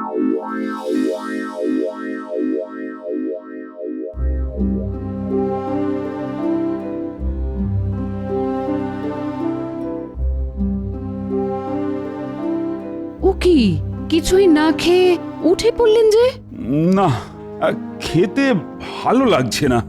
ও কি কিছুই না খেয়ে উঠে পড়লেন যে? না, খেতে ভালো লাগছে না।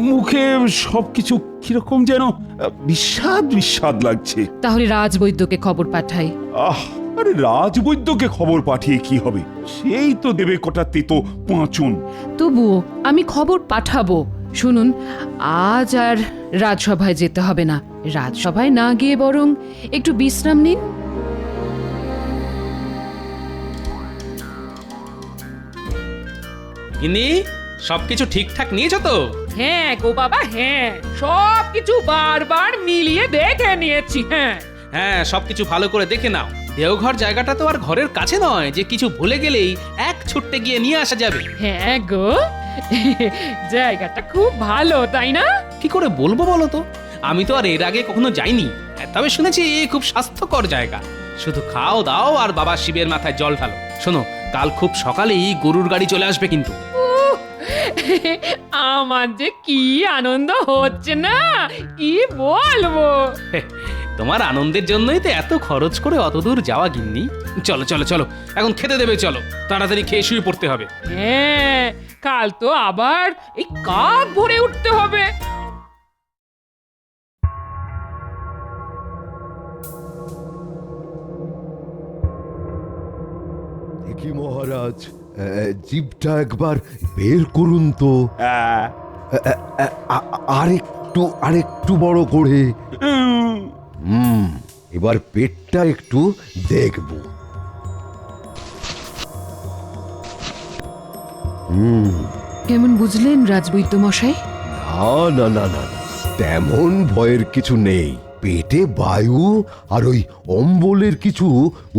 মুখে সবকিছু কিরকম যেন বিস্বাদ বিস্বাদ লাগছে। তাহলে রাজবৈদ্যকে খবর পাঠাই। আরে রাজবৈদ্যকে খবর পাঠিয়ে কি হবে? সেই তো দেবে কটা তেতো পাঁচন। তবুও আমি খবর পাঠাবো। শুনুন, আজ আর রাজসভায় যেতে হবে না। রাজসভায় না গিয়ে বরং একটু বিশ্রাম নিন। ইনি সবকিছু ঠিকঠাক নিয়েছো তো? হ্যাঁ গো বাবা, হ্যাঁ, সবকিছু বারবার মিলিয়ে দেখে নিয়েছি। হ্যাঁ হ্যাঁ, সবকিছু ভালো করে দেখে নাও। দেওঘর জায়গাটা তো আর ঘরের কাছে নয় যে কিছু ভুলে গেলেই এক ছুট্টে গিয়ে নিয়ে আসা যাবে। হ্যাঁ গো, জায়গাটা খুব ভালো, তাই না? কি করে বলবো বলো তো, আমি তো আর এর আগে কখনো যাইনি। তবে শুনেছি খুব স্বাস্থ্যকর জায়গা। শুধু খাও দাও আর বাবা শিবের মাথায় জল ঢালো। শোনো, কাল খুব সকালেই গরুর গাড়ি চলে আসবে কিন্তু। আমার যে কি আনন্দ হচ্ছে না, কি বলবো। তোমার আনন্দের জন্যই তো এত খরচ করে অতদূর যাওয়া গিন্নি। চলো চলো চলো, এখন খেতে দেবে, চলো তাড়াতাড়ি খেয়ে শুয়ে পড়তে হবে। হ্যাঁ, কাল তো আবার এই কাক ভরে উঠতে হবে। দেখি মহারাজ, জিভটা একবার বের করুন তো। আরেকটু বড় করে। এবার পেটটা একটু দেখব। কেমন বুঝলেন রাজবৈদ্য মশাই? না না না না না, তেমন ভয়ের কিছু নেই। পেটে বায়ু আর ওই অম্বলের কিছু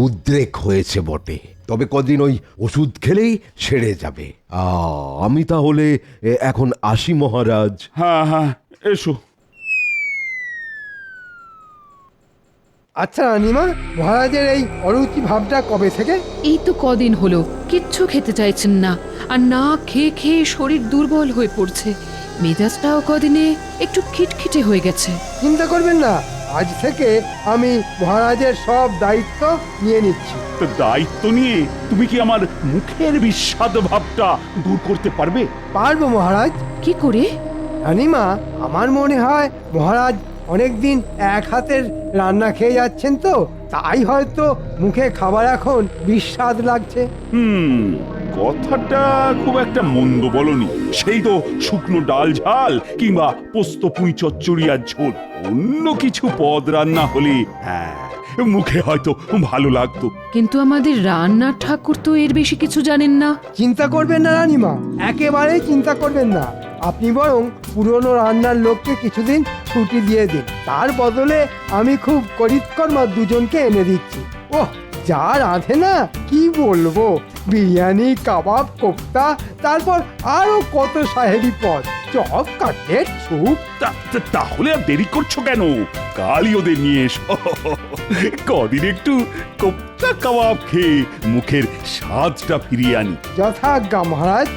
উদ্রেক হয়েছে বটে, তবে কদিন ওই ওষুধ খেলেই সেরে যাবে। আমি তাহলে এখন আসি মহারাজ। হ্যাঁ হ্যাঁ, এসো। আচ্ছা রানীমা, মহারাজের এই অরুচি ভাবটা কবে থেকে? এই তো কদিন হলো কিচ্ছু খেতে চাইছেন না, আর না খেয়ে খেয়ে শরীর দুর্বল হয়ে পড়ছে। মেজাজটাও কদিনে একটু খিটখিটে হয়ে গেছে। চিন্তা করবেন না, আজ থেকে আমি মহারাজের সব দায়িত্ব নিয়ে নিচ্ছি। তো দায়িত্ব নিয়ে তুমি কি আমার মুখের বিস্বাদ ভাবটা দূর করতে পারবে? পারবো মহারাজ। কি করে? রানীমা, আমার মনে হয় মহারাজ অনেকদিন এক হাতের রান্না খেয়ে যাচ্ছেন, তো তাই হয়তো মুখে খাবার এখন বিস্বাদ লাগছে। কথাটা খুব একটা মন্দ বলনি। সেই তো শুকনো ডাল ঝাল কিংবা পোস্ত পুঁই চচ্চড়ি আর ঝোল, অন্য কিছু পদ রান্না হলে হ্যাঁ মুখে হয়তো ভালো লাগতো। কিন্তু আমাদের রান্নার ঠাকুর তো এর বেশি কিছু জানেন না। চিন্তা করবেন না রানীমা, একেবারেই চিন্তা করবেন না। আপনি বরং পুরনো রান্নার লোককে কিছুদিন ছুটি দিয়ে দিন। তার বদলে আমি খুব করিতকর্মা দুজনকে এনে দিচ্ছি। ওহ, যা রাঁধে না, কি বলবো! বিরিয়ানি, কাবাব, কোফতা, তারপর আরো কত সাহেবি পদ, চপ, কাটলেট, স্যুপ। তাহলে আর দেরি করছো কেন? কালই ওদের নিয়ে এসো। কদিন একটু কোফতা কাবাব খেয়ে মুখের স্বাদটা ফিরিয়ে আনি। যথাজ্ঞা মহারাজ।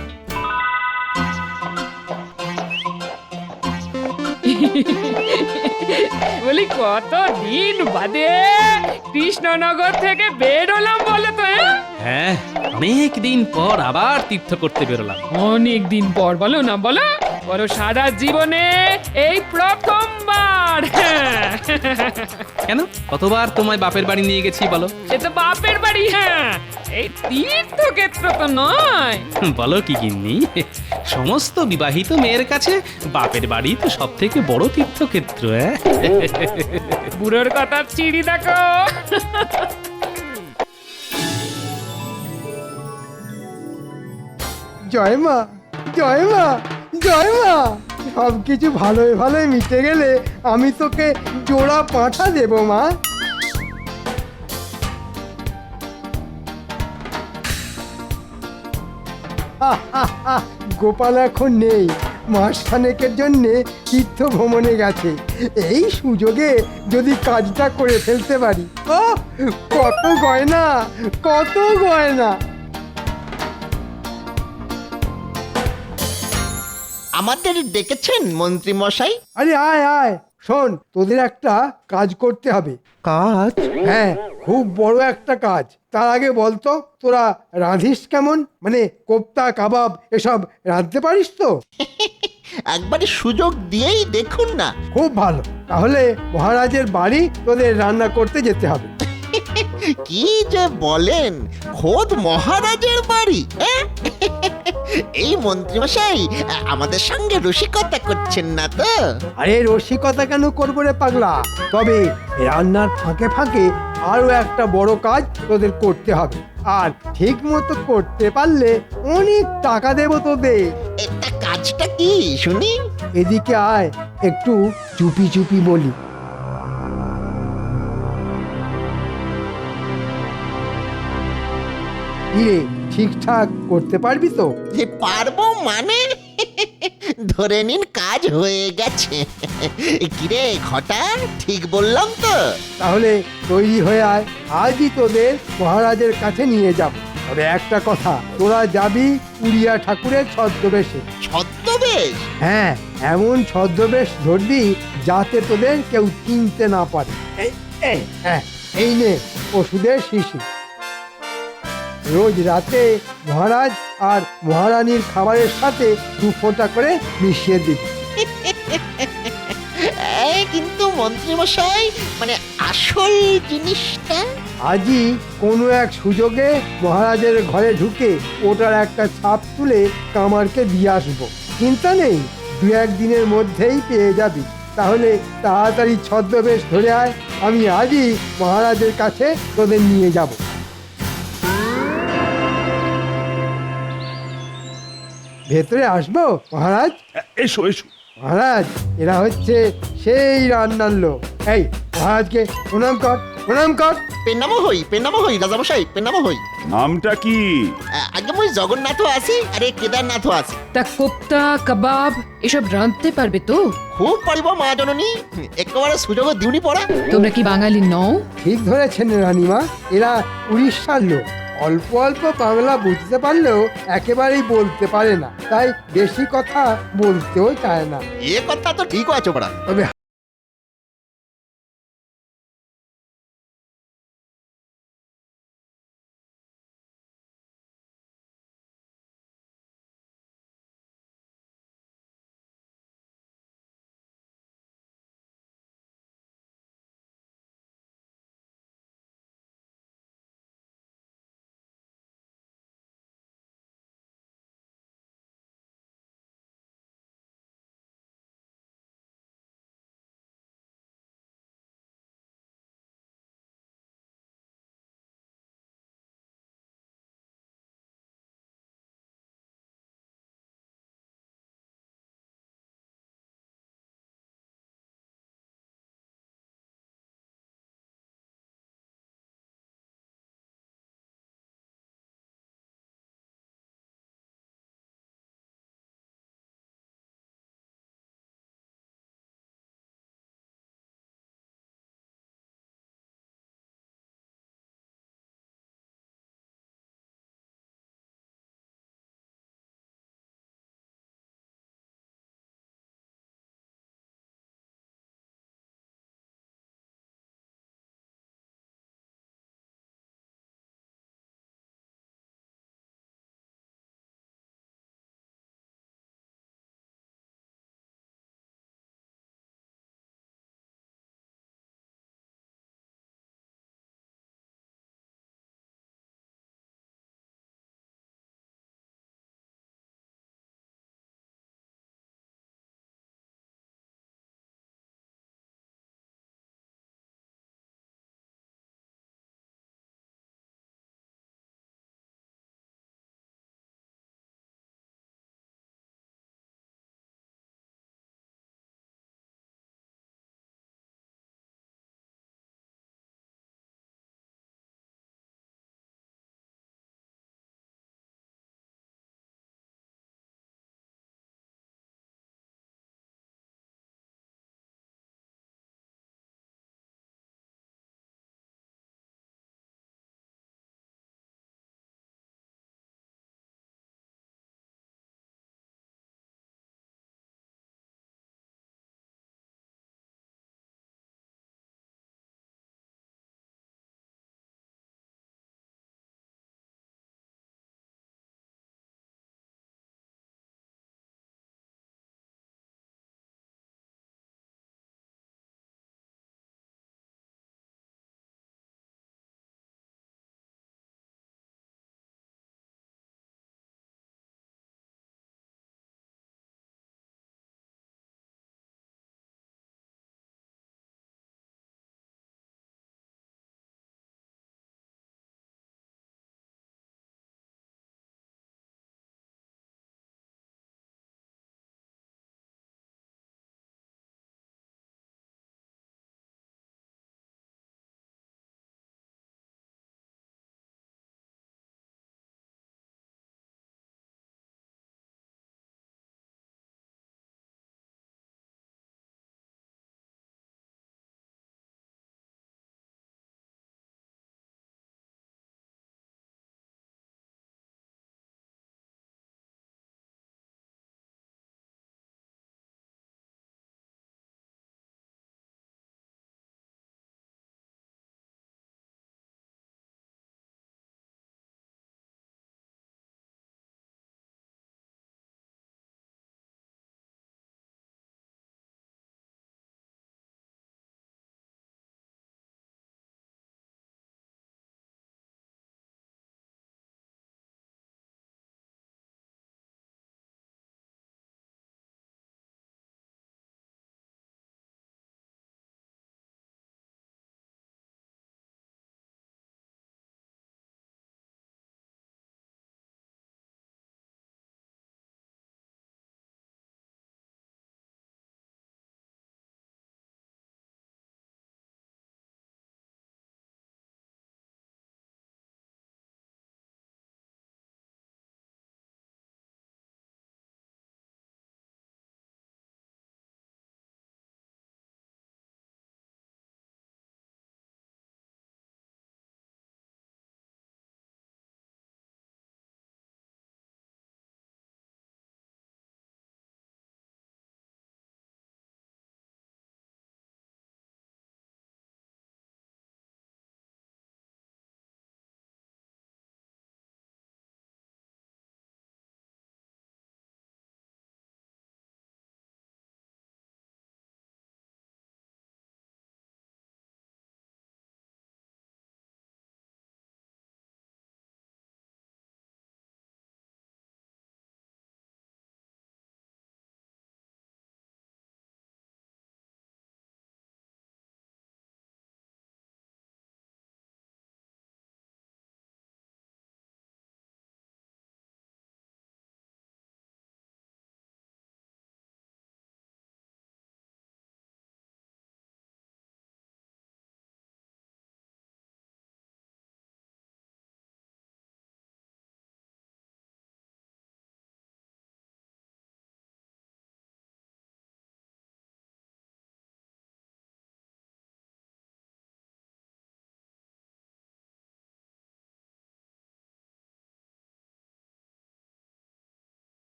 বলি কত দিন বাদে কৃষ্ণনগর থেকে বেরোলাম বলো তো। হ্যাঁ, অনেক দিন পর আবার তীর্থ করতে বেরোলাম। অনেক দিন পর বলো না, বলো বলো, সারা জীবনে এই প্রথমবার। কেন, কতবার তোমায় বাপের বাড়ি নিয়ে গেছি বলো? সে তো বাপের বাড়ি, হ্যাঁ, এই তীর্থক্ষেত্র তো নয়। বলো কি গিন্নি, সমস্ত বিবাহিত মেয়ের কাছে বাপের বাড়ি তো সব থেকে বড় তীর্থক্ষেত্র। বুড়োর কথা চিড়ি দেখো। জয় মা, জয় মা, জয় মা। সবকিছু ভালোই ভালোই মিটে গেলে আমি তোকে জোড়া পাঁঠা দেব মা। গোপাল এখন নেই, মাসখানেকের জন্যে তীর্থ ভ্রমণে গেছে। এই সুযোগে যদি কাজটা করে ফেলতে পারি, ও কত গয়না, কত গয়না। আমাদের ডেকেছেন মন্ত্রী মশাই? আরে আয় আয়, শোন, তোদের একটা কাজ করতে হবে। কাজ? হ্যাঁ, খুব বড় একটা কাজ। তার আগে বলতো, তোরা রাঁধিস কেমন? মানে কোপ্তা কাবাব এসব রাঁধতে পারিস তো? একবারে সুযোগ দিয়েই দেখুন না। খুব ভালো, তাহলে মহারাজের বাড়ি তোদের রান্না করতে যেতে হবে। কি যে বলেন, খোদ মহারাজের বাড়ি? এই মন্ত্রী মশাই আমাদের সঙ্গে রসিকতা করছেন না তো? আরে রসিকতা কেন করবো রে পাগলা? তবে রান্নার ফাঁকে ফাঁকে আরো একটা বড় কাজ তোদের করতে হবে, আর ঠিক মতো করতে পারলে অনেক টাকা দেবো তোদের। এটা কাজটা কি শুনি? এদিকে আয়, একটু চুপি চুপি বলি। ইরে, ঠিকঠাক করতে পারবি তো? যে পারবো মানে? ধরে নিন কাজ হয়ে গেছে। কিরে ঘটা, ঠিক বললাম তো? তাহলে তৈরি হয়ে আয়, আজই তোদের মহারাজের কাছে নিয়ে যাব। তবে একটা কথা, তোরা যাবি উড়িয়া ঠাকুরের ছদ্মবেশে। ছদ্মবেশ? হ্যাঁ, এমন ছদ্মবেশ ধরবি যাতে তোদের কেউ চিনতে না পারে। এই নে ওষুধের শিশি। রোজ রাতে মহারাজ আর মহারানীর খাবারের সাথে 2 ফোঁটা করে মিশিয়ে দিবি। কিন্তু মন্ত্রী মশাই, মানে আসল জিনিসটা? আজই কোনো এক সুযোগে মহারাজের ঘরে ঢুকে ওটার একটা ছাপ তুলে কামারকে দিয়ে আসবো। চিন্তা নেই, 2-1 দিনের মধ্যেই পেয়ে যাবি। তাহলে তাড়াতাড়ি ছদ্মবেশ ধরে আয়, আমি আজই মহারাজের কাছে তোদের নিয়ে যাব। ভেতরে আসবো মহারাজ? এসো এসো। মহারাজ, এরা হচ্ছে সেই রান্নার লোক। এই মহারাজকে প্রণাম কর, প্রণাম কর। পেনামো হই রাজামশাই, পেনামো হই। নামটা কি? আগে মই জগন্নাথও আছি, আরে কেদারনাথও আছি। তা কোপ্তা কাবাব এসব রাঁধতে পারবে তো? খুব পারিব মা জননী, একেবারে সুযোগ দিউনি পড়া। তোমরা কি বাঙালি নও? ঠিক ধরেছেন রানীমা, এরা উড়িষ্যার লোক। অল্প অল্প বাংলা বুঝতে পারলেও একেবারেই বলতে পারে না, তাই বেশি কথা বলতেও চায় না। এ কথা তো ঠিক আছে পড়া। তবে